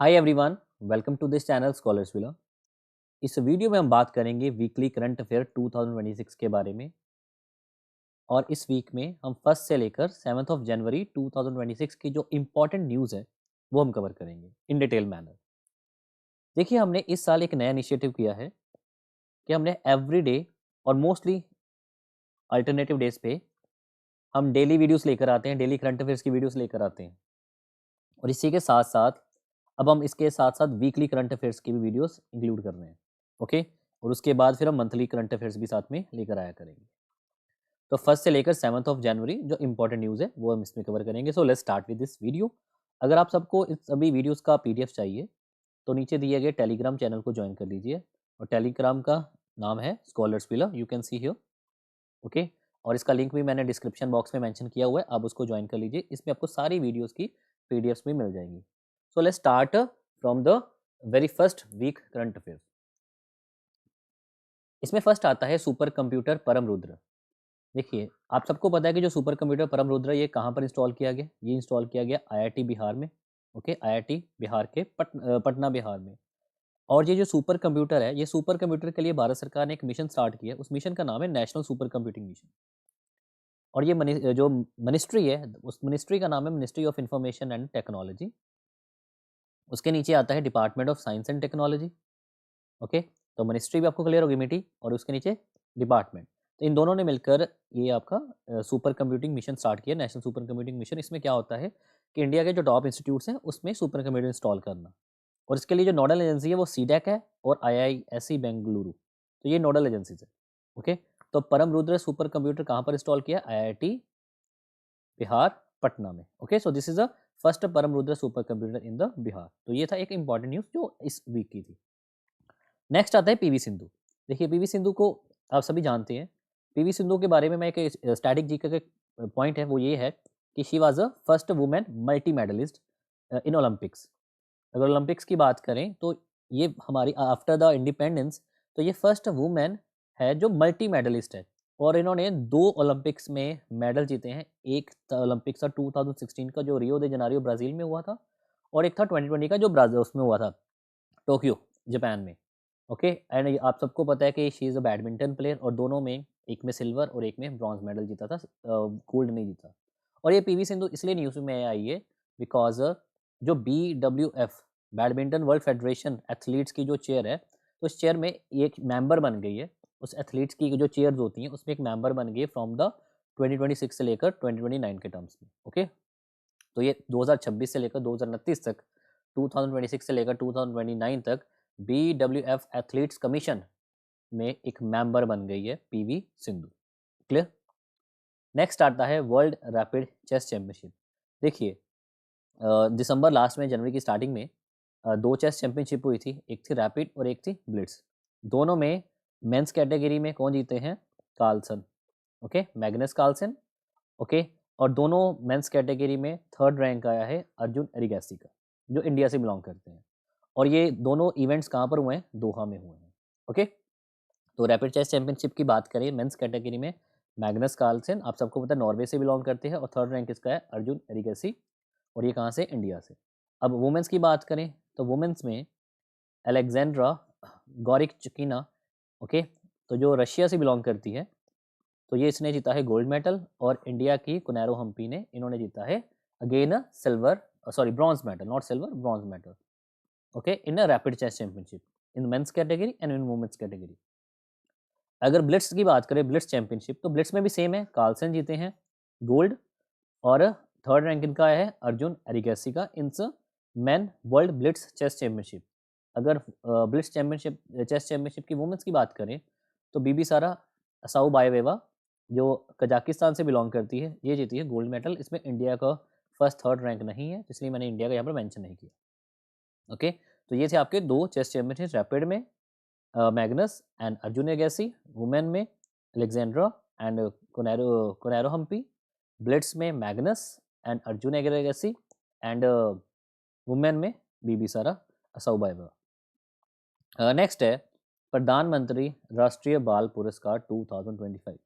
Hi everyone, welcome to this channel scholars villa. इस video में हम बात करेंगे वीकली करंट अफेयर 2026 के बारे में। और इस वीक में हम फर्स्ट से लेकर 7 ऑफ जनवरी 2026 की जो इम्पोर्टेंट न्यूज़ है वो हम कवर करेंगे इन डिटेल मैनर। देखिए, हमने इस साल एक नया इनिशिएटिव किया है कि हमने एवरी डे और मोस्टली अल्टरनेटिव डेज पे हम डेली वीडियोस लेकर आते हैं, डेली करंट अफेयर्स की वीडियोस लेकर आते हैं। और इसी के साथ साथ अब हम इसके साथ साथ वीकली करंट अफेयर्स की भी वीडियोस इंक्लूड कर रहे हैं। ओके, और उसके बाद फिर हम मंथली करंट अफेयर्स भी साथ में लेकर आया करेंगे। तो फर्स्ट से लेकर 7 ऑफ जनवरी जो इंपॉर्टेंट न्यूज़ है वो हम इसमें कवर करेंगे। सो let's start with this video. अगर आप सबको इस सभी वीडियोस का पीडीएफ चाहिए तो नीचे दिए गए टेलीग्राम चैनल को ज्वाइन कर लीजिए। और टेलीग्राम का नाम है scholars villa, you can see here. Okay, और इसका लिंक भी मैंने डिस्क्रिप्शन बॉक्स में मेंशन किया हुआ है, आप उसको ज्वाइन कर लीजिए। इसमें आपको सारी वीडियोस की पीडीएफ्स भी मिल जाएंगी। So let's start from the very first week current affairs. इसमें फर्स्ट आता है सुपर कंप्यूटर परम रुद्र। देखिए, आप सबको पता है कि जो सुपर कंप्यूटर परम रुद्र ये कहाँ पर इंस्टॉल किया गया? ये इंस्टॉल किया गया आईआईटी बिहार में। ओके, आईआईटी बिहार के पटना बिहार में। और ये जो सुपर कंप्यूटर है, ये सुपर कंप्यूटर के लिए भारत सरकार ने एक मिशन स्टार्ट किया है। उस मिशन का नाम है नेशनल सुपर कंप्यूटिंग मिशन। और ये जो मिनिस्ट्री है, उस मिनिस्ट्री का नाम है ministry of information and technology. उसके नीचे आता है department of science and technology. Okay, तो मिनिस्ट्री भी आपको क्लियर होगी मिट्टी, और उसके नीचे डिपार्टमेंट। तो इन दोनों ने मिलकर ये आपका सुपर कंप्यूटिंग मिशन स्टार्ट किया, नेशनल सुपर कंप्यूटिंग मिशन। इसमें क्या होता है कि इंडिया के जो टॉप इंस्टीट्यूट्स हैं उसमें सुपर कंप्यूटर इंस्टॉल करना। और इसके लिए जो नोडल एजेंसी है वो सीडैक है और आईआईएससी बेंगलुरु। तो ये नोडल एजेंसीज है। ओके, तो परम रुद्र सुपर कंप्यूटर कहाँ पर इंस्टॉल किया? आईआईटी बिहार पटना में। Okay, so this is the first Param Rudra super computer in the Bihar. तो ये था एक इंपॉर्टेंट न्यूज़ जो इस वीक की थी। नेक्स्ट आता है पीवी सिंधु। देखिए, पीवी सिंधु को आप सभी जानते हैं। पीवी सिंधु के बारे में मैं एक स्टैटिक जी का पॉइंट है, वो ये है कि she was a first women multi medalist in Olympics. अगर ओलंपिक्स की बात करें तो ये हमारी आफ्टर द इंडिपेंडेंस, तो ये फर्स्ट वुमेन है जो मल्टी मेडलिस्ट है। और इन्होंने 2 ओलंपिक्स में मेडल जीते हैं। एक ओलंपिक्स था 2016 का जो रियो दे जनारियो ब्राज़ील में हुआ था, और एक था 2020 का जो ब्राज़ील उसमें हुआ था, टोक्यो जापान में। ओके, एंड आप सबको पता है कि she is a badminton player, और दोनों में एक में सिल्वर और एक में ब्रॉन्ज मेडल जीता था, गोल्ड नहीं जीता। और ये पीवी सिंधु इसलिए न्यूज़ में आई है बिकॉज जो BWF badminton world federation athletes की जो चेयर है, तो उस चेयर में एक मेंबर बन गई है। उस एथलीट्स की जो चेयर्स होती हैं उसमें एक मेंबर बन गई है फ्रॉम द 2026 से लेकर 2029 के टर्म्स में। ओके, तो ये 2026 से लेकर 2029 तक, 2026 से लेकर 2029 तक BWF एथलीट्स कमीशन में एक मेंबर बन गई है पीवी सिंधु। क्लियर? नेक्स्ट आता है वर्ल्ड रैपिड चेस चैंपियनशिप। देखिए, दिसंबर लास्ट में, जनवरी की स्टार्टिंग में 2 चेस चैंपियनशिप हुई थी। एक थी रैपिड और एक थी ब्लिट्स। दोनों में मेंस कैटेगरी में कौन जीते हैं? Carlsen. Okay, Magnus Carlsen. Okay, और दोनों मेंस कैटेगरी में थर्ड रैंक आया है अर्जुन एरिगैसी का, जो इंडिया से बिलोंग करते हैं। और ये दोनों इवेंट्स कहाँ पर हुए हैं? दोहा में हुए हैं। ओके, तो रैपिड चेस चैंपियनशिप की बात करें मेंस कैटेगरी में, मैग्नस कार्लसन आप सबको पता है नॉर्वे से बिलोंग करते हैं, और थर्ड रैंक इसका है अर्जुन एरिगैसी, और ये कहाँ से? इंडिया से। अब वुमेन्स की बात करें तो वुमेन्स में अलेक्जेंड्रा गोरिकचुकिना। ओके, तो जो रशिया से बिलोंग करती है, तो ये इसने जीता है गोल्ड मेडल। और इंडिया की कुनैरो हम्पी ने, इन्होंने जीता है again silver, sorry bronze medal, not silver, bronze medal. Okay, in a rapid chess championship in men's category and in women's category. अगर ब्लिट्स की बात करें, ब्लिट्स चैंपियनशिप, तो ब्लिट्स में भी सेम है, कार्लसन जीते हैं गोल्ड, और थर्ड रैंक इनका है अर्जुन एरिगैसी का in man world blitz chess championship. अगर ब्लिट्स चैंपियनशिप चेस चैंपियनशिप की वुमेन्स की बात करें तो बीबी सारा असाउबाएवा, जो कजाकिस्तान से बिलोंग करती है, ये जीती है गोल्ड मेडल। इसमें इंडिया का फर्स्ट थर्ड रैंक नहीं है, इसलिए मैंने इंडिया का यहाँ पर मेंशन नहीं किया। ओके, तो ये थे आपके 2 चेस चैंपियनशिप, रैपिड में Magnus and Arjun Erigaisi, women में Alexandra and Koneru Koneru Humpy, blitz में Magnus and Arjun Erigaisi, and women में बीबी सारा असाउबाएवा। नेक्स्ट है प्रधानमंत्री राष्ट्रीय बाल पुरस्कार 2025।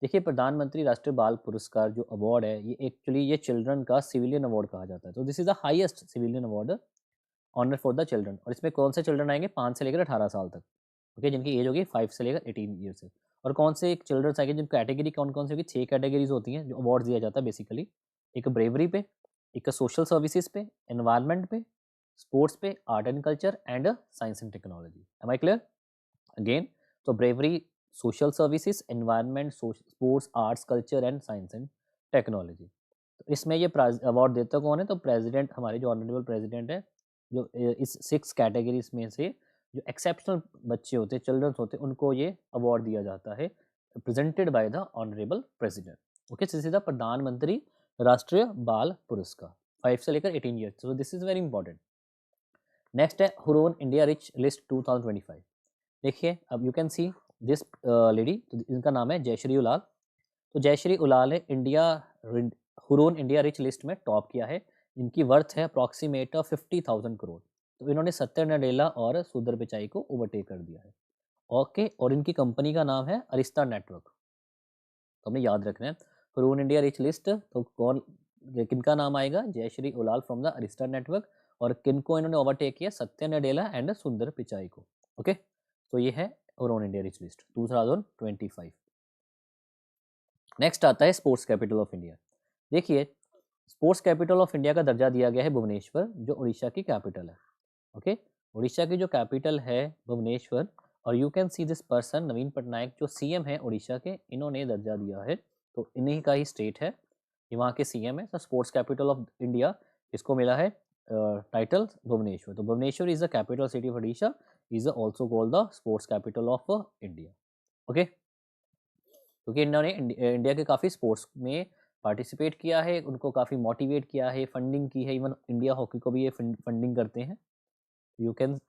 देखिए, प्रधानमंत्री राष्ट्रीय बाल पुरस्कार जो अवार्ड है, ये एक्चुअली ये चिल्ड्रन का सिविलियन अवार्ड कहा जाता है। तो this is the highest civilian award honour for the children, और इसमें कौन से चिल्ड्रन आएंगे 5 से लेकर 18 साल तक, ओके, जिनकी एज होगी 5 से लेकर 18 ईयर से। और कौन से चिल्ड्रन आएंगे, जिन कैटेगरी कौन कौन सी होगी, 6 कैटेगरीज होती हैं जो अवार्ड दिया जाता है बेसिकली। एक ब्रेवरी पे, एक सोशल सर्विसेज पे, एनवायरनमेंट पे, स्पोर्ट्स पे, art and culture and science and technology. Am I clear? Again, तो bravery, social services, environment, sports, arts, culture and science and technology. तो इसमें ये अवार्ड देता कौन है, तो प्रेसिडेंट, हमारे जो ऑनरेबल प्रेसिडेंट है, जो इस 6 कैटेगरीज में से जो एक्सेप्शनल बच्चे होते हैं, चिल्ड्रंस होते हैं, उनको ये अवार्ड दिया जाता है, presented by the honourable president. Okay, सीधा प्रधानमंत्री राष्ट्रीय बाल पुरस्कार, 5 से लेकर 18 years. So this is very important. Next है हुरोन इंडिया रिच लिस्ट 2025। देखिए, अब you can see this lady, तो इनका नाम है जयश्री उलाल। तो जयश्री उलाल ने हुरोन इंडिया रिच लिस्ट में टॉप किया है। इनकी वर्थ है अप्रॉक्सीमेट 50,000 करोड़। तो इन्होंने सत्तर नडेला और सुंदर पिचाई को ओवरटेक कर दिया है। ओके, और इनकी कंपनी का नाम है अरिस्टा नेटवर्क। तो हमें याद रखना है हुरोन इंडिया रिच लिस्ट, तो कौन, किनका नाम आएगा, Jayshree Ullal from the Arista network. और किनको इन्होंने ओवरटेक किया, सत्य नडेला एंड सुंदर पिचाई को। ओके, तो ये है Huron India rich list 2025। Next आता है स्पोर्ट्स कैपिटल ऑफ इंडिया। देखिए, स्पोर्ट्स कैपिटल ऑफ इंडिया का दर्जा दिया गया है भुवनेश्वर, जो उड़ीसा की कैपिटल है। ओके, उड़ीसा की जो कैपिटल है भुवनेश्वर। और you can see this person, Naveen Patnaik जो सीएम है उड़ीसा के, इन्होंने दर्जा दिया है। तो इन्हीं का ही स्टेट है, ये वहाँ के सीएम है। तो स्पोर्ट्स कैपिटल ऑफ इंडिया इसको मिला है टाइटल भुवनेश्वर। तो Bhubaneswar is the capital city of Orissa, is also called the sports capital of India. Okay, क्योंकि इन्होंने इंडिया के काफ़ी स्पोर्ट्स में पार्टिसिपेट किया है, उनको काफ़ी मोटिवेट किया है, फंडिंग की है, इवन इंडिया हॉकी को भी ये फंडिंग करते हैं। You can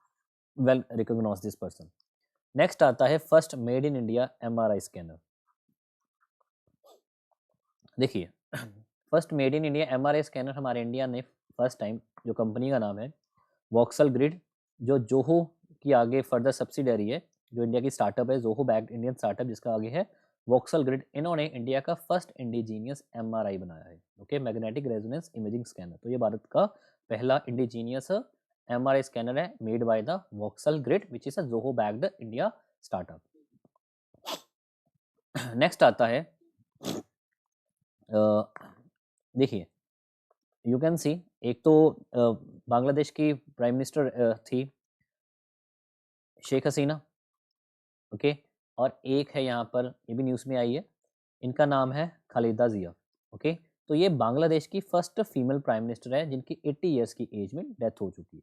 well recognise this person. Next आता है first made in India MRI scanner. देखिए, first made in India MRI scanner हमारे इंडिया ने फर्स्ट टाइम, जो कंपनी का नाम है वॉक्सल ग्रिड, जो जोहो की आगे फर्दर सब्सिडरी है, जो इंडिया की स्टार्टअप है, जोहो बैक्ड इंडियन स्टार्टअप जिसका आगे है वॉक्सल ग्रिड, इन्होंने इंडिया का फर्स्ट इंडिजीनियस एमआरआई बनाया है। Okay, magnetic resonance imaging scanner. तो ये भारत का पहला इंडिजीनियस एमआरआई स्कैनर है, made by the voxel grid which is a Zoho backed India startup. Next आता है, देखिए, यू कैन सी, एक तो बांग्लादेश की प्राइम मिनिस्टर थी शेख हसीना। ओके, और एक है यहाँ पर, ये भी न्यूज़ में आई है, इनका नाम है खालिदा जिया। ओके, तो ये बांग्लादेश की फर्स्ट फीमेल प्राइम मिनिस्टर है जिनकी 80 ईयर्स की एज में डेथ हो चुकी है।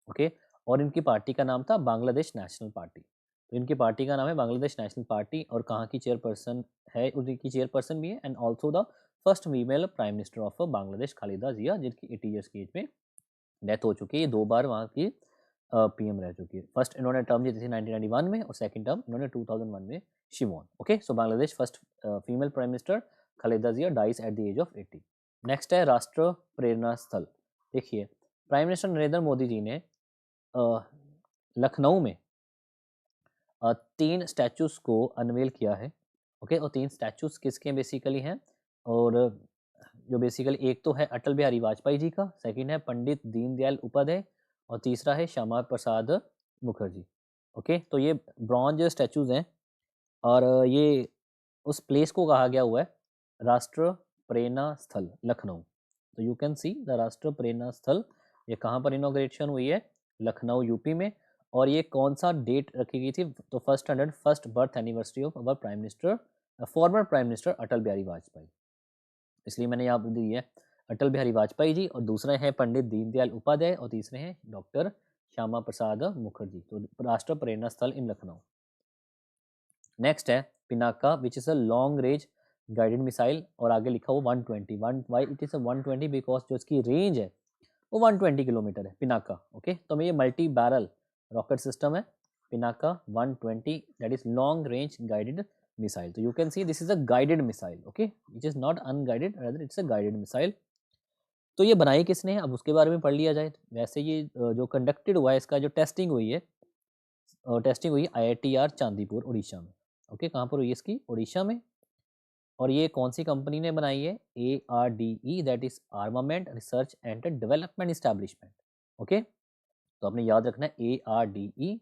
ओके, और इनकी पार्टी का नाम था बांग्लादेश नेशनल पार्टी। तो इनकी पार्टी का नाम है बांग्लादेश नेशनल पार्टी, और कहाँ की चेयरपर्सन है, उनकी चेयरपर्सन भी है, and also the first female prime minister of Bangladesh Khaleda Zia, जिनकी 80 ईयर्स की एज में डेथ हो चुकी है। ये 2 बार वहाँ की पीएम रह चुकी है। फर्स्ट इन्होंने टर्म जीती थी 1991 में, और सेकंड टर्म इन्होंने 2001 में she won. Okay, so Bangladesh first female prime minister Khaleda Zia dies at the age of 80। Next है राष्ट्र प्रेरणा स्थल। देखिए, प्राइम मिनिस्टर नरेंद्र मोदी जी ने लखनऊ में 3 स्टैचूज को अनवेल किया है। ओके, और 3 स्टैचूज किसके बेसिकली हैं, और जो बेसिकली एक तो है अटल बिहारी वाजपेयी जी का, सेकंड है पंडित दीनदयाल उपाध्याय, और तीसरा है श्यामा प्रसाद मुखर्जी। ओके, तो ये ब्रॉन्ज स्टैचूज हैं, और ये उस प्लेस को कहा गया हुआ है राष्ट्र प्रेरणा स्थल लखनऊ। तो यू कैन सी द राष्ट्र प्रेरणा स्थल, ये कहाँ पर इनॉग्रेशन हुई है, लखनऊ यूपी में। और ये कौन सा डेट रखी गई थी, तो first birth anniversary of our prime minister, former prime minister Atal Bihari Vajpayee, इसलिए मैंने यहाँ पर दी है अटल बिहारी वाजपेयी जी, और दूसरे हैं पंडित दीनदयाल उपाध्याय, और तीसरे हैं डॉक्टर श्यामा प्रसाद मुखर्जी। तो राष्ट्र प्रेरणा स्थल इन लखनऊ। नेक्स्ट है Pinaka which is a long range guided missile, और आगे लिखा हुआ 120 why it is a 120 because जो इसकी रेंज है वो 120 किलोमीटर है पिनाका। ओके, तो ये मल्टी बैरल रॉकेट सिस्टम है Pinaka 120, that is long range guided missile. तो you can see this is a guided missile. Okay, it is not unguided, rather it's a guided missile. तो ये बनाई किसने है, अब उसके बारे में पढ़ लिया जाए। वैसे ये जो कंडक्टेड हुआ है, इसका जो टेस्टिंग हुई है, टेस्टिंग हुई IITR चांदीपुर उड़ीसा में। ओके, कहाँ पर हुई इसकी, उड़ीसा में। और ये कौन सी कंपनी ने बनाई है, ARDE, that is armament research and development establishment. Okay, तो आपने याद रखना है ARDE,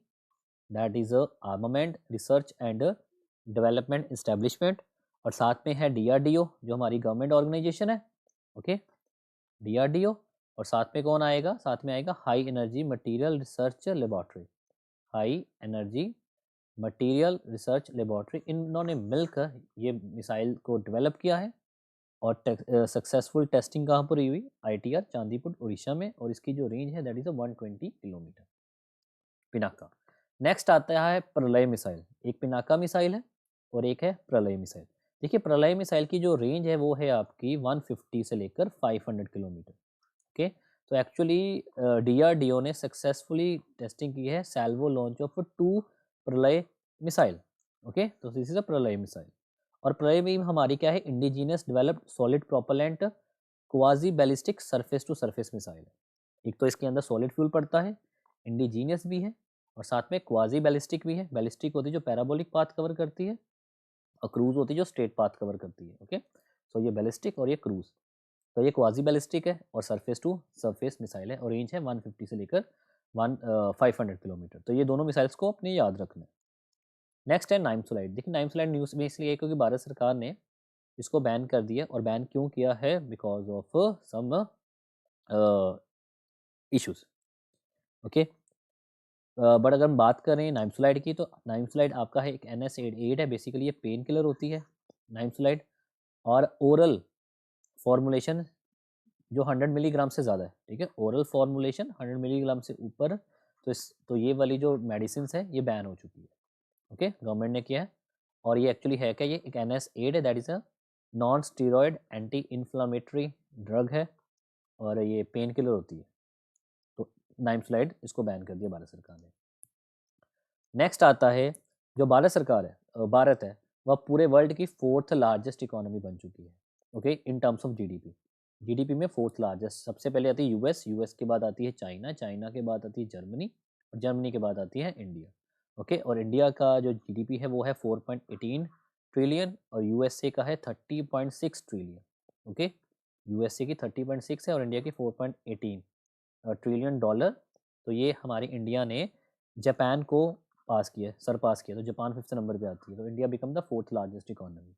that is armament research and development establishment, और साथ में है DRDO जो हमारी गवर्नमेंट ऑर्गेनाइजेशन है, ओके, DRDO। और साथ में कौन आएगा, साथ में आएगा high energy material research laboratory, high energy material research laboratory. इन्होंने मिलकर ये मिसाइल को डेवलप किया है, और सक्सेसफुल टेस्टिंग कहाँ पर हुई, ITR चांदीपुर उड़ीसा में, और इसकी जो रेंज है that is 120 kilometre, Pinaka. Next आता है प्रलय मिसाइल, एक पिनाका मिसाइल है और एक है प्रलय मिसाइल। देखिए प्रलय मिसाइल की जो रेंज है वो है आपकी 150 से लेकर 500 किलोमीटर, ओके। तो एक्चुअली DRDO ने सक्सेसफुली टेस्टिंग की है salvo launch of 2 Pralay missile, okay. तो this is a Pralay missile. और प्रलय में हमारी क्या है, indigenous developed solid propellant quasi ballistic surface to surface missile है। एक तो इसके अंदर सॉलिड फ्यूल पड़ता है, इंडिजीनियस भी है, और साथ में क्वाजी बैलिस्टिक भी है। बैलिस्टिक होती है जो पैराबोलिक पाथ कवर करती है, और क्रूज होती है जो स्ट्रेट पाथ कवर करती है, ओके। सो ये बैलिस्टिक और ये क्रूज, तो ये क्वाजी बैलिस्टिक है और सरफेस टू सरफेस मिसाइल है, और रेंज है 150 से लेकर 500 किलोमीटर। तो ये दोनों मिसाइल्स को अपने याद रखना है। नेक्स्ट है नाइमसुलाइड। देखिए नाइमसुलाइड न्यूज़ में इसलिए क्योंकि भारत सरकार ने इसको बैन कर दिया, और बैन क्यों किया है, because of some issues, okay. But अगर हम बात करें नाइमसुलाइड की, तो नाइमसुलाइड आपका है एक NSAID है, बेसिकली ये पेन किलर होती है नाइमसुलाइड, और ओरल फॉर्मुलेशन जो 100 मिलीग्राम से ज़्यादा है, ठीक है, ओरल फॉर्मुलेशन 100 मिलीग्राम से ऊपर, तो ये वाली जो मेडिसिन है ये बैन हो चुकी है, ओके, गवर्नमेंट ने किया है। और ये एक्चुअली है क्या, ये एक NSAID है, that is a non steroid anti inflammatory drug है, और ये पेन किलर होती है। तो नाइमसुलाइड इसको बैन कर दिया भारत सरकार ने। नेक्स्ट आता है जो भारत सरकार है, भारत है, वह पूरे वर्ल्ड की 4th लार्जेस्ट इकोनॉमी बन चुकी है, okay, in terms of GDP में 4th लार्जेस्ट। सबसे पहले आती है यूएस के बाद आती है चाइना के बाद आती है जर्मनी, और जर्मनी के बाद आती है इंडिया, ओके। और इंडिया का जो जीडीपी है वो है 4.18 ट्रिलियन, और यूएसए का है 30.6 ट्रिलियन, ओके। यूएसए की 30.6 है और इंडिया की 4.18 ट्रिलियन डॉलर। तो ये हमारी इंडिया ने जापान को पास किया, सरपास किया, तो जापान 5th नंबर पे आती है, तो India become the 4th largest economy.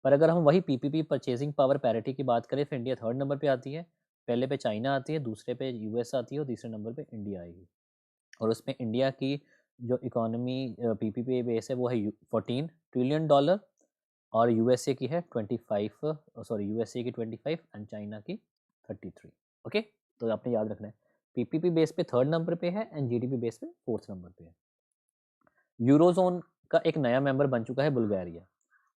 पर अगर हम वही PPP परचेजिंग पावर पैरिटी की बात करें, फिर इंडिया 3rd नंबर पे आती है, पहले पे चाइना आती है, दूसरे पे यूएस आती है, और तीसरे नंबर पे इंडिया आएगी। और उसमें इंडिया की जो इकोनॉमी PPP बेस है वो है 14 ट्रिलियन डॉलर, और यूएसए की है 25 एंड चाइना की 33, ओके। तो आपने याद रखना है PPP बेस पे 3rd नंबर पे है एंड GDP बेस पे 4th नंबर पे है। यूरोजोन का एक नया मेंबर बन चुका है बुल्गारिया।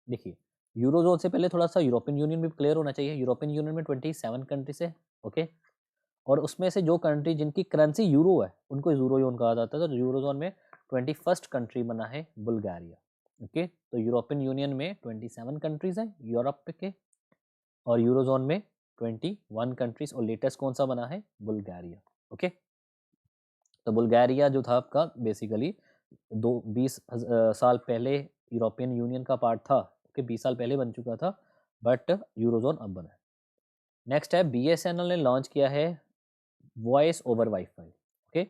देखिए यूरोजोन से पहले थोड़ा सा यूरोपियन यूनियन भी क्लियर होना चाहिए। यूरोपियन यूनियन में 27 कंट्रीज है, ओके। और उसमें से जो कंट्री जिनकी करेंसी यूरो है उनको यूरोजोन कहा जाता है। तो यूरोजोन में 21st कंट्री बना है बुल्गारिया, ओके। तो यूरोपियन यूनियन में 27 कंट्रीज हैं यूरोप के, और यूरोजोन में 21 कंट्रीज, और लेटेस्ट कौन सा बना है, बुल्गारिया, ओके। तो बुल्गारिया जो था आपका बेसिकली 20 साल पहले यूरोपियन यूनियन का पार्ट था, ओके, 20 साल पहले बन चुका था, बट यूरोजोन अब बना है। नेक्स्ट है BSNL ने लॉन्च किया है वॉइस ओवर वाईफाई, ओके।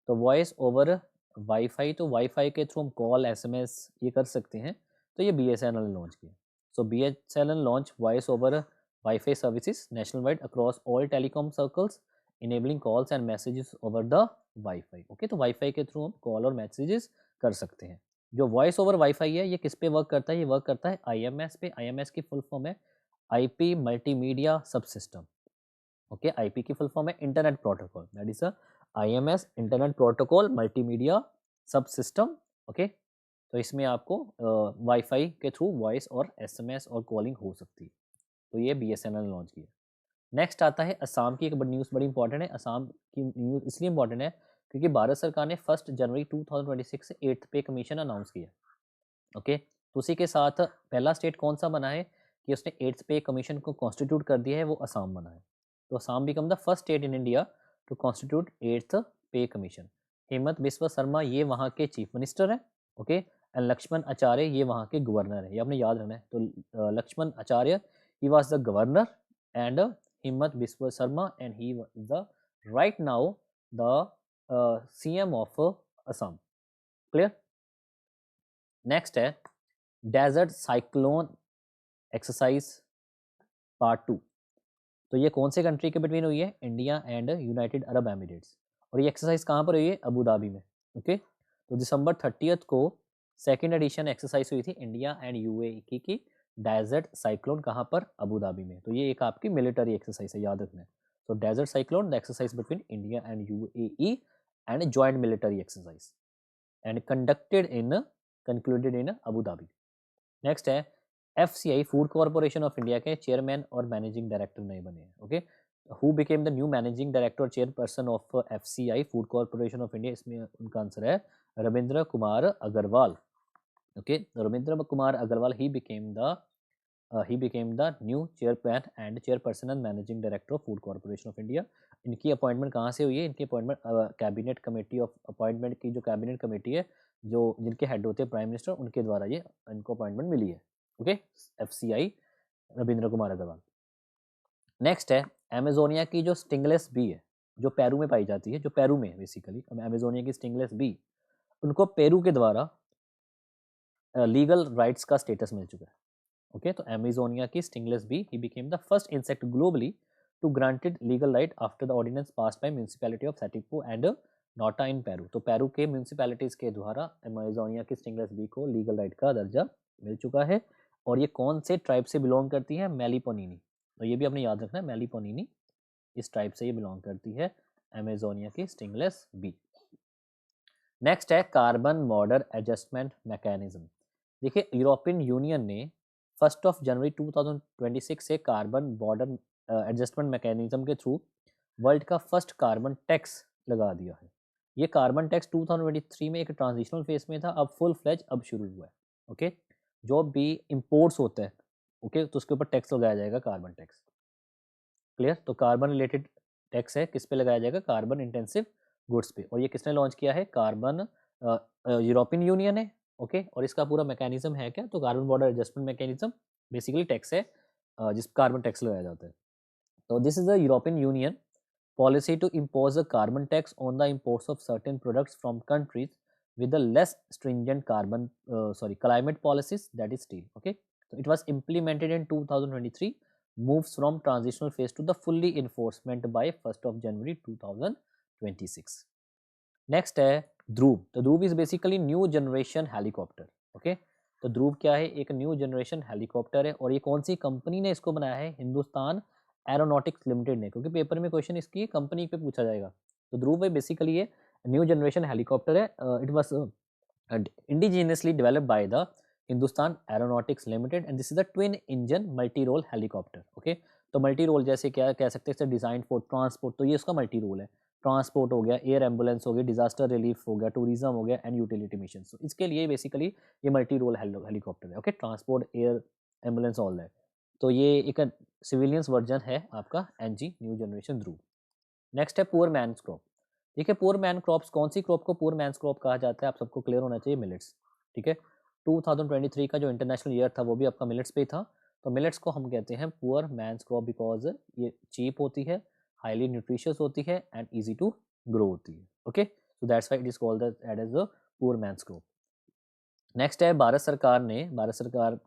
तो वॉइस ओवर वाईफाई, तो वाईफाई के थ्रू हम कॉल SMS ये कर सकते हैं, तो ये BSNL ने लॉन्च किया। सो BSNL launch voice over wifi services national wide across all telecom circles enabling calls and messages over the wifi, okay. तो वाईफाई के थ्रू हम कॉल और मैसेजेस कर सकते हैं। जो वॉइस ओवर वाईफाई है ये किस पे वर्क करता है, ये वर्क करता है IMS पे। IMS की फुल फॉर्म है IP मल्टीमीडिया सब सिस्टम, ओके। IP की फुल फॉर्म है internet protocol, that is IMS internet protocol multimedia सब सिस्टम, ओके। तो इसमें आपको वाईफाई के थ्रू वॉइस और SMS और कॉलिंग हो सकती है। तो ये BSNL ने लॉन्च किया। नेक्स्ट आता है असम की एक बड़ी न्यूज़, बड़ी इंपॉर्टेंट है। असम की न्यूज़ इसलिए इंपॉर्टेंट है क्योंकि भारत सरकार ने 1 जनवरी 2026 से 8th पे कमीशन अनाउंस किया, ओके। तो उसी के साथ पहला स्टेट कौन सा बना है कि उसने 8th पे कमीशन को कॉन्स्टिट्यूट कर दिया है, वो असम बना है। तो Assam become the first state in India to constitute 8th pay commission. Himanta Biswa Sarma ये वहाँ के चीफ मिनिस्टर हैं, ओके। एंड लक्ष्मण आचार्य ये वहाँ के गवर्नर है, ये आपने याद रखना है। तो Lakshman Acharya he was the governor and Himanta Biswa Sarma and he is the right now the CM of Assam. Clear. Next है डेजर्ट साइक्लोन एक्सरसाइज पार्ट 2। तो ये कौन से कंट्री के बिटवीन हुई है? India and United Arab Emirates. और ये एक्सरसाइज कहाँ पर हुई है? अबू धाबी में। ओके, तो दिसंबर 30 को सेकेंड एडिशन एक्सरसाइज हुई थी इंडिया एंड यूएई की डेजर्ट साइक्लोन कहाँ पर? अबू धाबी में। तो ये एक आपकी मिलिट्री एक्सरसाइज है, याद रखना है। तो desert cyclone the exercise between India and UAE and joint military exercise and concluded in Abu Dhabi. Next है FCI food corporation of India के चेयरमैन और मैनेजिंग डायरेक्टर नए बने हैं। Okay, who became the new managing director और chairperson of FCI food corporation of India? इसमें उनका answer है Ravindra Kumar Agarwal. Okay, Ravindra Kumar Agarwal he became the new chairman and chairperson and managing director of food corporation of India. इनकी appointment कहाँ से हुई है? इनकी appointment cabinet committee of appointment की जो कैबिनेट कमेटी है, जो जिनके हेड होते हैं प्राइम मिनिस्टर, उनके द्वारा ये इनको अपॉइंटमेंट मिली है। Okay, FCI Ravindra Kumar Agarwal. Next है अमेजोनिया की जो स्टिंगलेस बी है, जो पेरू में पाई जाती है, जो पेरू में बेसिकली अमेजोनिया की स्टिंगलेस बी, उनको पेरू के द्वारा लीगल राइट्स का स्टेटस मिल चुका है। ओके, तो अमेजोनिया की stingless bee he became the first insect globally to granted legal right after the ordinance passed by municipality of Satipo and Nauta in Peru. तो पेरू के म्यूनिसिपैलिटीज के द्वारा अमेजोनिया की स्टिंगलेस बी को legal right का दर्जा मिल चुका है। और ये कौन से ट्राइब से बिलोंग करती है? मेलीपोनिनी। तो ये भी आपने याद रखना है, मेलीपोनिनी इस ट्राइब से ये बिलोंग करती है, अमेजोनिया की स्टिंगलेस बी। नेक्स्ट है कार्बन बॉर्डर एडजस्टमेंट मैकेनिज्म। देखिए, यूरोपियन यूनियन ने 1 जनवरी 2026 से कार्बन बॉर्डर एडजस्टमेंट मैकेनिज्म के थ्रू वर्ल्ड का फर्स्ट कार्बन टैक्स लगा दिया है। ये कार्बन टैक्स 2023 में एक ट्रांजिशनल फेज में था, अब फुल फ्लेज अब शुरू हुआ है। ओके, जो भी इंपोर्ट्स होते हैं, ओके, तो उसके ऊपर टैक्स लगाया जाएगा, कार्बन टैक्स। क्लियर। तो कार्बन रिलेटेड टैक्स है, किस पे लगाया जाएगा? कार्बन इंटेंसिव गुड्स पे। और ये किसने लॉन्च किया है? कार्बन यूरोपियन यूनियन है। ओके, और इसका पूरा मैकेनिज्म है क्या? तो carbon border adjustment mechanism basically tax है, जिस कार्बन टैक्स लगाया जाता है। तो this is the European union policy to impose a carbon tax on the imports of certain products from countries with the less stringent climate policies, that is steel. Okay, so it was implemented in 2023, moves from transitional phase to the fully enforcement by 1st of January 2026. Next है ध्रुव। तो Dhruv is basically new generation helicopter. Okay, तो ध्रुव क्या है? एक new generation helicopter है। और ये कौन सी कंपनी ने इसको बनाया है? हिंदुस्तान एरोनॉटिक्स लिमिटेड ने, क्योंकि पेपर में क्वेश्चन इसकी कंपनी पे पूछा जाएगा। तो ध्रुव है बेसिकली ये न्यू जनरेशन हेलीकॉप्टर है। It was indigenously developed by the Hindustan Aeronautics Limited and this is the twin engine multi role helicopter. Okay, तो मल्टी रोल जैसे क्या कह सकते हैं? डिजाइन फॉर ट्रांसपोर्ट, तो ये उसका मल्टी रोल है। ट्रांसपोर्ट हो गया, एयर एम्बुलेंस हो गया, डिजास्टर रिलीफ हो गया, टूरिज्म हो गया एंड यूटिलिटी मिशन। तो इसके लिए बेसिकली ये मल्टी रोल हेलीकॉप्टर है। Okay, transport, air ambulance, all that. तो ये एक सिविलियंस वर्जन है आपका NG न्यू जनरेशन ध्रुव। नेक्स्ट है पुअर मैन क्रॉप। देखिए, पुअर मैन क्रॉप्स, कौन सी क्रॉप को पुअर मैन क्रॉप कहा जाता है? आप सबको क्लियर होना चाहिए, मिलेट्स। ठीक है, 2023 का जो इंटरनेशनल ईयर था वो भी आपका मिलेट्स पे ही था। तो मिलेट्स को हम कहते हैं पुअर मैन क्रॉप बिकॉज ये चीप होती है, हाईली न्यूट्रिशियस होती है एंड इजी टू ग्रो होती है। Okay, so that's why it is called that as the poor man crop. Next है भारत सरकार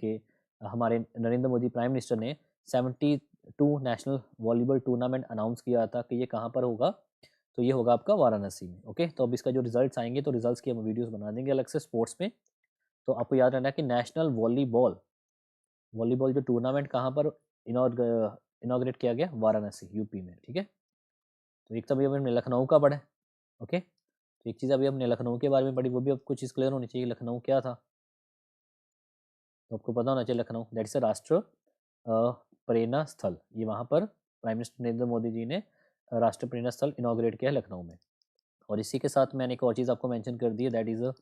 के हमारे नरेंद्र मोदी प्राइम मिनिस्टर ने 72 नेशनल वॉलीबॉल टूर्नामेंट अनाउंस किया था कि ये कहाँ पर होगा? तो ये होगा आपका वाराणसी में। ओके, तो अब इसका जो रिजल्ट्स आएंगे, तो रिजल्ट्स की हम वीडियोस बना देंगे अलग से स्पोर्ट्स में। तो आपको याद रहना कि नेशनल वॉलीबॉल जो टूर्नामेंट कहाँ पर इनॉग्रेट किया गया? वाराणसी, यूपी में। ठीक है, तो एक तो अभी हमने लखनऊ का पढ़ा है। ओके, तो एक चीज़ अभी हमने लखनऊ के बारे में पढ़ी, वो भी अब कुछ चीज़ क्लियर होनी चाहिए। लखनऊ क्या था? तो आपको पता होना चाहिए लखनऊ दैट इज अ राष्ट्र प्रेरणा स्थल। ये वहाँ पर प्राइम मिनिस्टर नरेंद्र मोदी जी ने राष्ट्र प्रेरणा स्थल इनॉग्रेट किया है लखनऊ में। और इसी के साथ मैंने एक और चीज़ आपको मेंशन कर दी है, that is a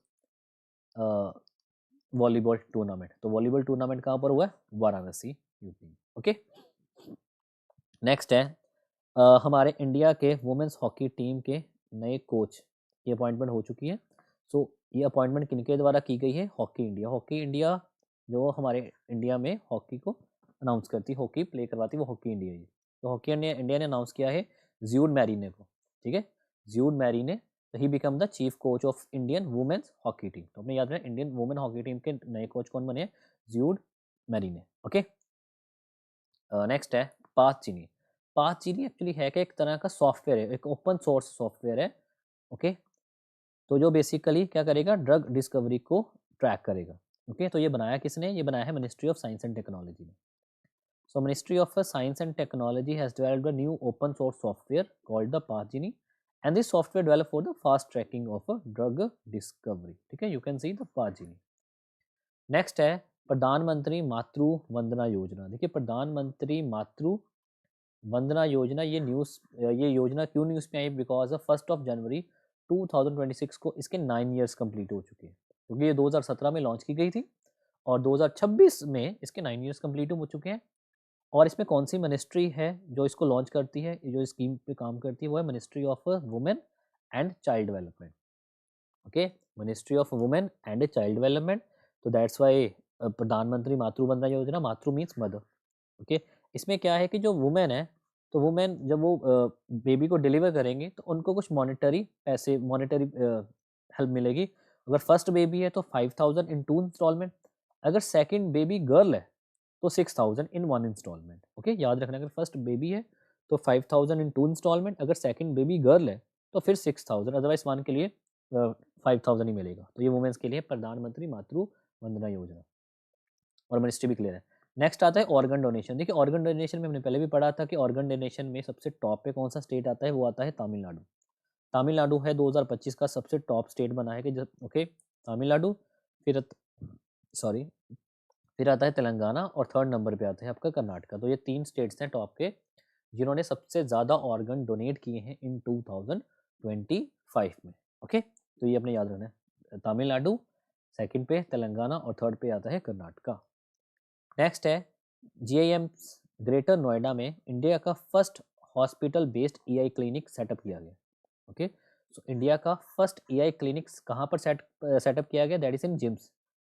volleyball tournament. तो वॉलीबॉल टूर्नामेंट कहाँ पर हुआ है? वाराणसी, यूपी। ओके, नेक्स्ट है हमारे इंडिया के वुमेन्स हॉकी टीम के नए कोच की अपॉइंटमेंट हो चुकी है। सो ये अपॉइंटमेंट किनके द्वारा की गई है? हॉकी इंडिया जो हमारे इंडिया में हॉकी को अनाउंस करती, हॉकी प्ले करवाती, वो हॉकी इंडिया ही। तो हॉकी इंडिया ने अनाउंस किया है ज्यूड मैरीने को। ठीक है, ज्यूड मैरी ने, तो he become the chief coach of Indian women's hockey team. तो अपने याद रखें इंडियन वुमेन हॉकी टीम के नए कोच कौन बने? ज्यूड मैरी ने। ओके, नेक्स्ट है पाथजीनी। पाथजीनी एक्चुअली है कि एक तरह का सॉफ्टवेयर है, एक ओपन सोर्स सॉफ्टवेयर है। ओके, तो जो बेसिकली क्या करेगा, ड्रग डिस्कवरी को ट्रैक करेगा। ओके, तो ये बनाया किसने? ये बनाया है ministry of science and technology ने। So Ministry of Science and Technology has developed a new open source software called the Pathgenie, and this software developed for the fast tracking of a drug discovery. ठीक है, you can see the Pathgenie. Next है प्रधानमंत्री मातृ वंदना योजना। देखिए प्रधानमंत्री मातृ वंदना योजना, ये योजना क्यों न्यूज़ में आई? बिकॉज ऑफ 1 जनवरी 2026 को इसके 9 ईयर्स कंप्लीट हो चुके हैं, क्योंकि ये 2017 में लॉन्च की गई थी और 2026 में इसके 9 ईयर्स कंप्लीट हो चुके हैं। और इसमें कौन सी मिनिस्ट्री है जो इसको लॉन्च करती है, जो स्कीम पे काम करती है? वो है ministry of women and child development. Okay, ministry of women and child development. तो दैट्स वाई प्रधानमंत्री मातृ वंदना योजना, मातृ मीन्स मदर। ओके, इसमें क्या है कि जो वुमेन है, तो वुमेन जब वो बेबी को डिलीवर करेंगे तो उनको कुछ मॉनेटरी हेल्प मिलेगी। अगर फर्स्ट बेबी है तो 5000 इन 2 इंस्टॉलमेंट, अगर सेकंड बेबी गर्ल है तो 6000 इन 1 इंस्टॉलमेंट। ओके, याद रखना, अगर फर्स्ट बेबी है तो 5000 इन 2 इंस्टॉलमेंट, अगर सेकंड बेबी गर्ल है तो फिर 6000, अदरवाइज 1 के लिए 5000 ही मिलेगा। तो ये वुमेन्स के लिए प्रधानमंत्री मातृ वंदना योजना, और मिनिस्ट्री भी क्लियर है। नेक्स्ट आता है ऑर्गन डोनेशन। देखिए ऑर्गन डोनेशन में हमने पहले भी पढ़ा था कि ऑर्गन डोनेशन में सबसे टॉप पे कौन सा स्टेट आता है? वो आता है तमिलनाडु। तमिलनाडु है 2025 का सबसे टॉप स्टेट बना है कि जब ओके तमिलनाडु, फिर सॉरी फिर आता है तेलंगाना और थर्ड नंबर पे आता है आपका कर्नाटका। तो ये 3 स्टेट्स हैं टॉप के जिन्होंने सबसे ज़्यादा ऑर्गन डोनेट किए हैं इन 2025 में। ओके, तो ये अपने याद रखना है, तमिलनाडु सेकंड पे, तेलंगाना और थर्ड पे आता है कर्नाटका। नेक्स्ट है GIMS ग्रेटर नोएडा में इंडिया का first hospital based EI clinic setup किया गया। ओके, सो इंडिया का फर्स्ट EI क्लिनिक कहाँ पर सेटअप किया गया? That is in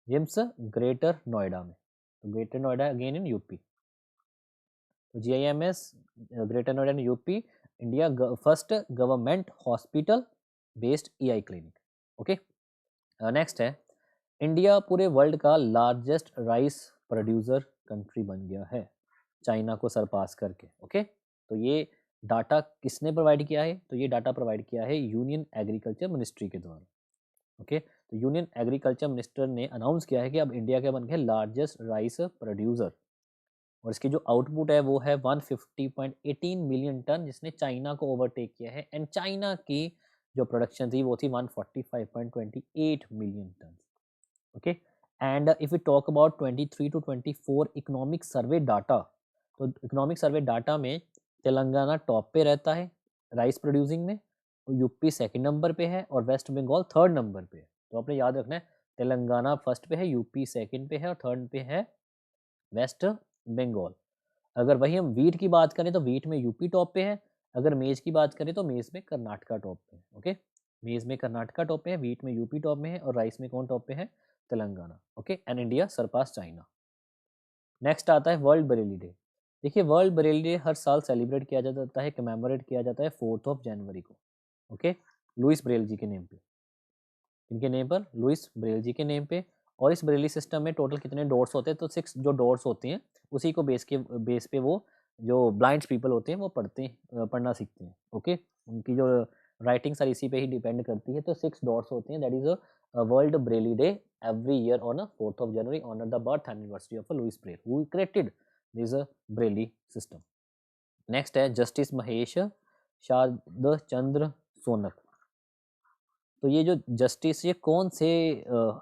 GIMS Greater Noida में। तो Greater Noida again in UP. तो GIMS Greater Noida in UP, India first government hospital based EI clinic. Okay, next है इंडिया पूरे वर्ल्ड का लार्जेस्ट राइस प्रोड्यूसर कंट्री बन गया है, चाइना को सरपास करके। ओके, तो ये डाटा किसने प्रोवाइड किया है? तो ये डाटा प्रोवाइड किया है यूनियन एग्रीकल्चर मिनिस्ट्री के द्वारा। ओके, तो यूनियन एग्रीकल्चर मिनिस्टर ने अनाउंस किया है कि अब इंडिया क्या बन गया? लार्जेस्ट राइस प्रोड्यूसर, और इसकी जो आउटपुट है वो है 150.18 मिलियन टन, जिसने चाइना को ओवरटेक किया है। एंड चाइना की जो प्रोडक्शन थी वो थी 145.28 million ton. Okay, and if we talk about 23 to 24 economic survey data, तो इकोनॉमिक सर्वे डाटा में तेलंगाना टॉप पे रहता है राइस प्रोड्यूसिंग में, यूपी सेकंड नंबर पे है और वेस्ट बंगाल थर्ड नंबर पे है। तो आपने याद रखना है तेलंगाना फर्स्ट पे है, यूपी सेकंड पे है और थर्ड पे है वेस्ट बंगाल। अगर वही हम वीट की बात करें तो वीट में यूपी टॉप पे है, अगर मेज़ की बात करें तो मेज़ में कर्नाटका टॉप पे है। ओके, मेज़ में कर्नाटका टॉप पे है, वीट में यूपी टॉप में है और राइस में कौन टॉप पे है? Telangana. Okay, and India surpass China. Next आता है वर्ल्ड बरेली डे। देखिए वर्ल्ड बरेली डे हर साल सेलिब्रेट किया जाता है, कमेमोरेट किया जाता है 4 जनवरी को। ओके, लुइस ब्रेल जी के नेम पे। इनके नेम पर, लुइस ब्रेल जी के नेम पे। और इस ब्रेली सिस्टम में टोटल कितने डॉट्स होते हैं? तो 6 जो डॉट्स होते हैं उसी को बेस पे वो जो ब्लाइंड पीपल होते हैं वो पढ़ना सीखते हैं। ओके, उनकी जो राइटिंग सारी इसी पे ही डिपेंड करती है। तो 6 डॉट्स होते हैं, that is a world Braille day every year on 4 January honour the birth anniversary of Louis Braille who created this Braille system. Next है जस्टिस महेश शारद चंद्र सोनक। तो ये जो जस्टिस, ये कौन से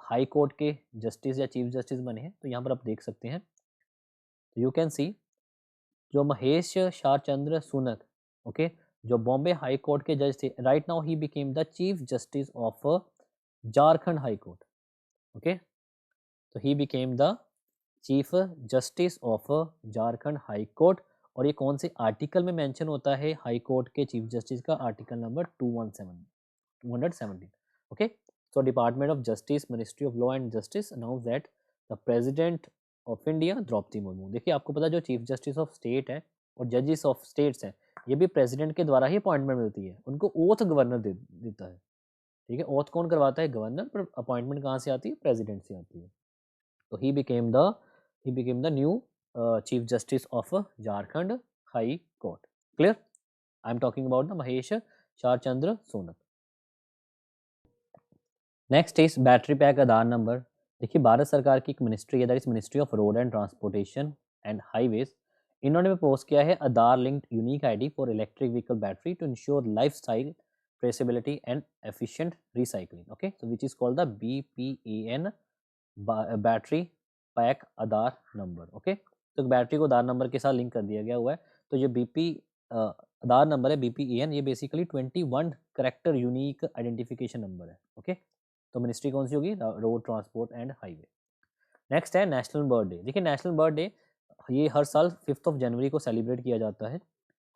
हाई कोर्ट के जस्टिस या चीफ जस्टिस बने हैं? तो यहाँ पर आप देख सकते हैं, यू कैन सी जो महेश शारचंद्र सुनक, ओके, जो बॉम्बे हाई कोर्ट के जज थे, right now he became the chief justice of Jharkhand high court. Okay, तो he became the chief justice of Jharkhand high court. और ये कौन से आर्टिकल में मेंशन होता है हाई कोर्ट के चीफ जस्टिस का? Article number 217। Okay, so Department of Justice, Ministry of Law and Justice announced that the President of India Droupadi Murmu. देखिए आपको पता है जो चीफ जस्टिस ऑफ स्टेट है और जजेस ऑफ स्टेट्स हैं ये भी प्रेसिडेंट के द्वारा ही अपॉइंटमेंट मिलती है, उनको ओथ गवर्नर देता है, ठीक है। ओथ कौन करवाता है? गवर्नर, पर अपॉइंटमेंट कहाँ से आती है? प्रेसिडेंट से आती है। तो he became the new chief justice of Jharkhand high court. Clear? I am talking about the Mahesh चारचंद्र Sonak. Next is battery pack Aadhaar number. देखिए भारत सरकार की एक मिनिस्ट्री है, that is ministry of road and transportation and highways. इन्होंने प्रपोज किया है Aadhaar linked unique ID for electric vehicle battery to ensure life style traceability and efficient recycling. Okay, so which is called the BPAN, battery pack Aadhaar number. Okay, तो battery को आधार number के साथ link कर दिया गया हुआ है। तो ये आधार नंबर है BPAN, ये basically 21 character unique identification number है। ओके, तो मिनिस्ट्री कौन सी होगी? Road transport and highway. Next है नेशनल बर्ड डे। देखिए नेशनल बर्ड डे ये हर साल 5 जनवरी को सेलिब्रेट किया जाता है।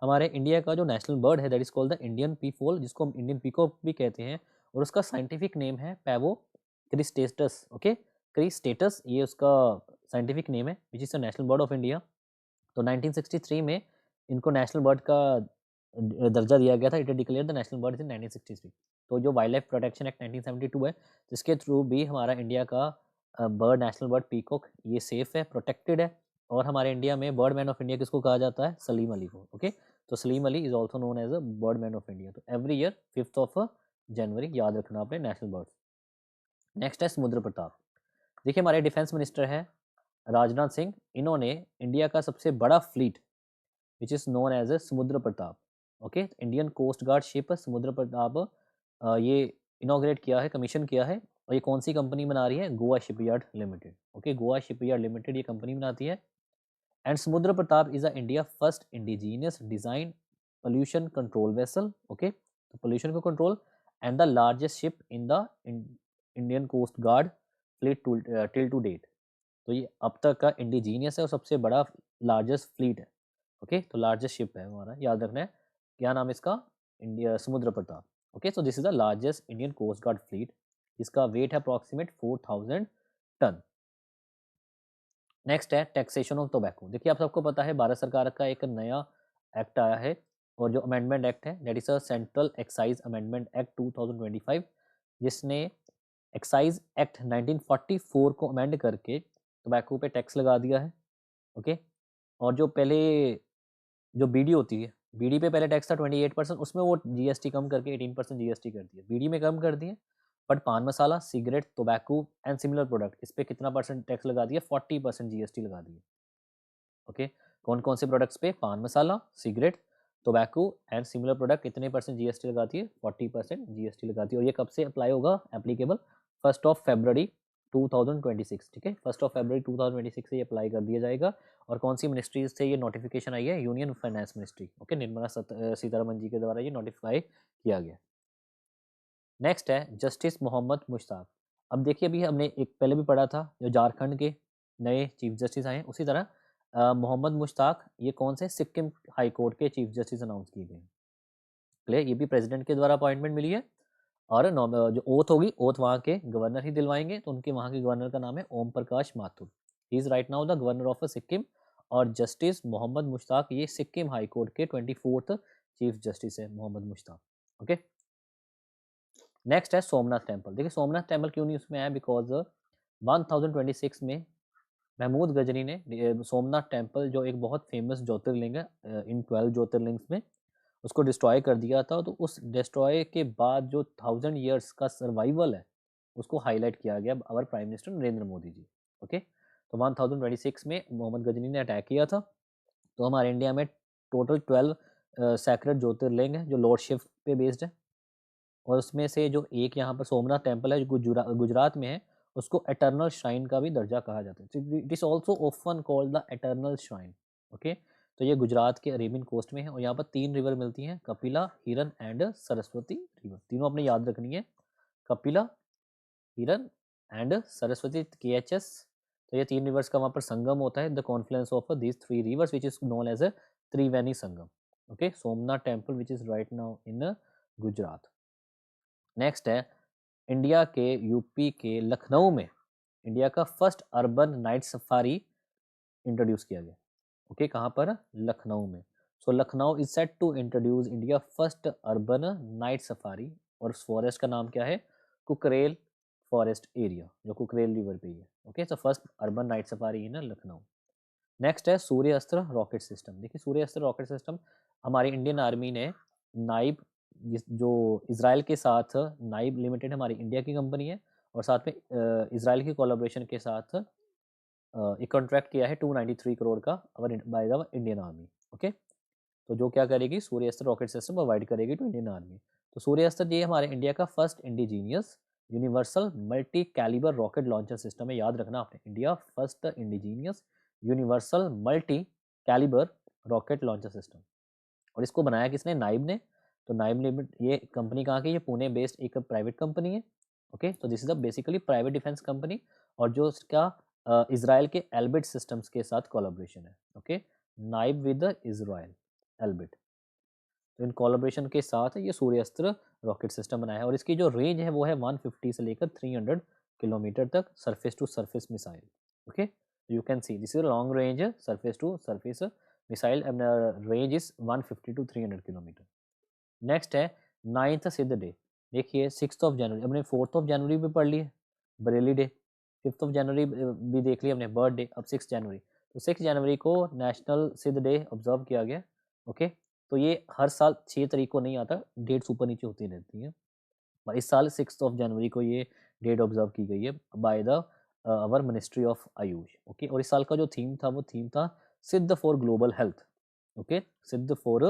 हमारे इंडिया का जो नेशनल बर्ड है that is called the Indian peafowl, जिसको हम इंडियन पीकॉक भी कहते हैं, और उसका साइंटिफिक नेम है पैवो क्रिस्टेटस। ओके, क्रिस्टेटस ये उसका साइंटिफिक नेम है, which is the national bird of India. तो 1963 में इनको नेशनल बर्ड का दर्जा दिया गया था। It declare the national bird in 1963। तो जो वाइल्ड लाइफ प्रोटेक्शन एक्ट 1972 है, जिसके थ्रू भी हमारा इंडिया का बर्ड, नेशनल बर्ड पीकॉक, ये सेफ है, प्रोटेक्टेड है। और हमारे इंडिया में बर्ड मैन ऑफ इंडिया किसको कहा जाता है? सलीम अली को। ओके, तो Salim Ali is also known as a bird man of India. तो एवरी ईयर 5 जनवरी याद रखना आपने नेशनल बर्ड। नेक्स्ट है समुद्र प्रताप। देखिए हमारे डिफेंस मिनिस्टर है राजनाथ सिंह, इन्होंने इंडिया का सबसे बड़ा fleet which is known as a Samudra Pratap, okay, Indian coast guard ship Samudra Pratap, ये इनोग्रेट किया है, कमीशन किया है। और ये कौन सी कंपनी बना रही है? Goa shipyard limited. Okay, Goa shipyard limited ये कंपनी बनाती है। And Samudra Pratap is a India first indigenous design pollution control vessel. Okay, तो पोल्यूशन को control, and the largest ship in the Indian coast guard fleet till to date. तो ये अब तक का इंडिजीनियस है और सबसे बड़ा लार्जेस्ट फ्लीट है। ओके, तो लार्जेस्ट शिप है हमारा, याद रखना है। क्या नाम है इसका? India Samudra Pratap. Okay, so this is the largest Indian coast guard fleet, इसका वेट है अप्रॉक्सीमेट 4000 टन। नेक्स्ट है टैक्सेशन ऑफ टोबैको। देखिए आप सबको पता है भारत सरकार का एक नया एक्ट आया है, और जो अमेंडमेंट एक्ट है that is a central excise amendment act 2025, जिसने एक्साइज एक्ट 1944 को अमेंड करके टोबैको पे टैक्स लगा दिया है। ओके, और जो पहले जो बीडी होती है, बीडी पे पहले टैक्स था 28%, उसमें वो जीएसटी कम करके 18% जीएसटी कर दिया, बीडी में कम कर दिए। But pan masala, cigarette, tobacco and similar product, इस पर कितना परसेंट टैक्स लगा दिया? 40% जीएसटी लगा दिए। ओके, कौन कौन से प्रोडक्ट्स पे? Pan masala, cigarette, tobacco and similar product, कितने परसेंट जीएसटी लगाती है? 40% जीएसटी लगाती है। और ये कब से अप्लाई होगा? एप्लीकेबल 1 फरवरी 2026। ठीक है, 1 फरवरी 2026 से ये अप्लाई कर दिया जाएगा। और कौन सी मिनिस्ट्री से ये नोटिफिकेशन आई है? Union finance ministry. Okay, Nirmala Sitharaman ji के द्वारा ये नोटिफाई किया गया। नेक्स्ट है जस्टिस मोहम्मद मुश्ताक। अब देखिए अभी हमने एक पहले भी पढ़ा था, जो झारखंड के नए चीफ जस्टिस आए हैं, उसी तरह मोहम्मद मुश्ताक ये कौन से? सिक्किम हाई कोर्ट के चीफ जस्टिस अनाउंस किए गए। क्लियर? ये भी प्रेसिडेंट के द्वारा अपॉइंटमेंट मिली है। और जो ओथ होगी, ओथ वहाँ के गवर्नर ही दिलवाएंगे। तो उनके वहाँ के गवर्नर का नाम है Om Prakash Mathur. He is right now the governor of Sikkim. और जस्टिस मोहम्मद मुश्ताक ये सिक्किम हाई कोर्ट के 24th चीफ जस्टिस है मोहम्मद मुश्ताक। ओके, नेक्स्ट है सोमनाथ टेम्पल। देखिए सोमनाथ टेम्पल क्यों नहीं उसमें आया? बिकॉज 1026 में महमूद गजनी ने सोमनाथ टेम्पल, जो एक बहुत फेमस ज्योतिर्लिंग है इन 12 ज्योतिर्लिंग्स में, उसको डिस्ट्रॉय कर दिया था। तो उस डिस्ट्रॉय के बाद जो 1000 ईयर्स का सर्वाइवल है, उसको हाईलाइट किया गया our prime minister Narendra Modi ji. Okay, तो 1026 में मोहम्मद गजनी ने अटैक किया था। तो हमारे इंडिया में टोटल 12 सैक्रेड ज्योतिर्लिंग है जो लॉर्ड शिव पे बेस्ड है। और उसमें से जो एक यहाँ पर सोमनाथ टेम्पल है जो गुजरात में है, उसको एटर्नल श्राइन का भी दर्जा कहा जाता है। It is also often called the eternal shrine. Okay, तो ये गुजरात के अरेबियन कोस्ट में है। और यहाँ पर 3 रिवर मिलती हैं, कपिला, हिरन एंड सरस्वती रिवर। तीनों अपने याद रखनी है, कपिला, हिरन एंड सरस्वती, KHS। तो ये 3 रिवर्स का वहाँ पर संगम होता है, the confluence of this 3 rivers which is known as a Triveni Sangam. Okay, Somnath temple which is right now in Gujarat. Next है इंडिया के यूपी के लखनऊ में इंडिया का first urban night safari introduce किया गया। ओके, कहाँ पर? लखनऊ में। So Lucknow is set to introduce India first urban night safari, और उस फॉरेस्ट का नाम क्या है? कुकरेल फॉरेस्ट एरिया, जो कुकरेल रिवर पे ही है। Okay, so first urban night safari in Lucknow. Next है सूर्य अस्त्र रॉकेट सिस्टम। देखिए सूर्य अस्त्र रॉकेट सिस्टम हमारी इंडियन आर्मी ने नाइब, जो इसराइल के साथ, नाइब लिमिटेड हमारी इंडिया की कंपनी है, और साथ में इसराइल की कोलैबोरेशन के साथ एक कॉन्ट्रैक्ट किया है 293 करोड़ का by the Indian army. Okay, तो जो क्या करेगी, Surya Astra rocket system provide करेगी टू इंडियन आर्मी। तो सूर्य अस्त्र ये हमारे इंडिया का first indigenous universal multi calibre rocket launcher system है। याद रखना आपने, India first indigenous universal multi calibre rocket launcher system. और इसको बनाया किसने? नाइब ने। तो नाइब लिमिट, ये कंपनी कहाँ की? ये पुणे बेस्ड एक प्राइवेट कंपनी है। ओके, तो this is a basically private defence company, और जो इसका इसराइल के एल्बिट सिस्टम्स के साथ कोलैबोरेशन है। Okay, naib with Israel Elbit, तो इन कोलैबोरेशन के साथ ये सूर्यास्त्र रॉकेट सिस्टम बनाया है। और इसकी जो रेंज है वो है 150 से लेकर 300 किलोमीटर तक, surface to surface missile. Okay, you can see this is long range surface to surface missile, range is 150 to 300 kilometre. Next है 9th सिद्ध डे। देखिए 6th ऑफ जनवरी, हमने 4th ऑफ जनवरी भी पढ़ ली है, Bareilly day. 5th of January भी देख लिया हमने, बर्थ डे। अब 6 जनवरी, तो 6 जनवरी को नेशनल सिद्ध डे ऑब्जर्व किया गया। ओके, तो ये हर साल 6 तारीख को नहीं आता, डेट्स ऊपर नीचे होती रहती हैं, पर इस साल 6 ऑफ जनवरी को ये डेट ऑब्जर्व की गई है by the our ministry of Ayush. Okay, और इस साल का जो थीम था वो थीम था सिद्ध फॉर ग्लोबल हेल्थ। ओके, सिद्ध फॉर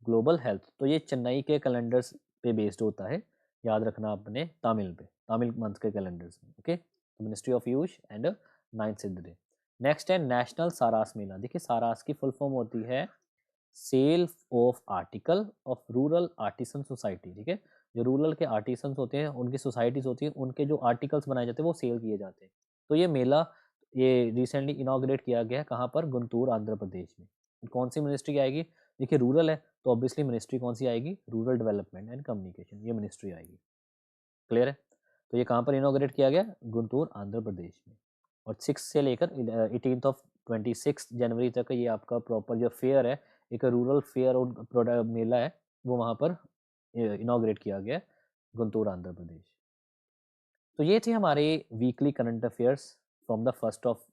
ग्लोबल हेल्थ। तो ये चेन्नई के कैलेंडर्स पे बेस्ड होता है, याद रखना आपने, तमिल पे, तमिल मंथ के कैलेंडर्स में। Okay, ministry of Ayush and 9th Siddha day. Next है नेशनल सारास मेला। देखिए सारास की फुल फॉर्म होती है sale of article of rural artisan society. ठीक है, जो रूरल के आर्टिसंस होते हैं, उनकी सोसाइटीज होती हैं, उनके जो आर्टिकल्स बनाए जाते हैं वो सेल किए जाते हैं। तो ये मेला ये रिसेंटली इनॉग्रेट किया गया है, कहाँ पर? गुंटूर आंध्र प्रदेश में। कौन सी मिनिस्ट्री आएगी? देखिए रूरल है तो ऑब्वियसली मिनिस्ट्री कौन सी आएगी? रूरल डेवलपमेंट एंड कम्युनिकेशन, ये मिनिस्ट्री आएगी। क्लियर है? तो ये कहाँ पर इनॉग्रेट किया गया? गुंटूर आंध्र प्रदेश में। और 6 से लेकर 18th ऑफ 26 जनवरी तक ये आपका प्रॉपर जो फेयर है, एक रूरल फेयर और प्रोडक्ट मेला है, वो वहाँ पर इनॉग्रेट किया गया गुंटूर आंध्र प्रदेश। तो ये थे हमारे weekly current affairs from the 1st of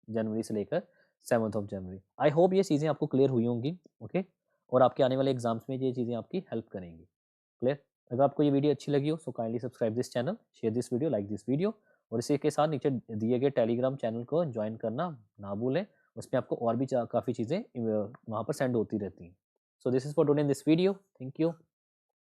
January से लेकर 7th of January. I hope ये चीज़ें आपको क्लियर हुई होंगी। ओके, और आपके आने वाले एग्जाम्स में ये चीज़ें आपकी हेल्प करेंगी। क्लियर? अगर आपको ये वीडियो अच्छी लगी हो so kindly subscribe this channel, share this video, like this video, और इसी के साथ नीचे दिए गए टेलीग्राम चैनल को ज्वाइन करना ना भूलें। उसमें आपको और भी काफ़ी चीज़ें वहाँ पर सेंड होती रहती हैं। So this is for today in this video. Thank you.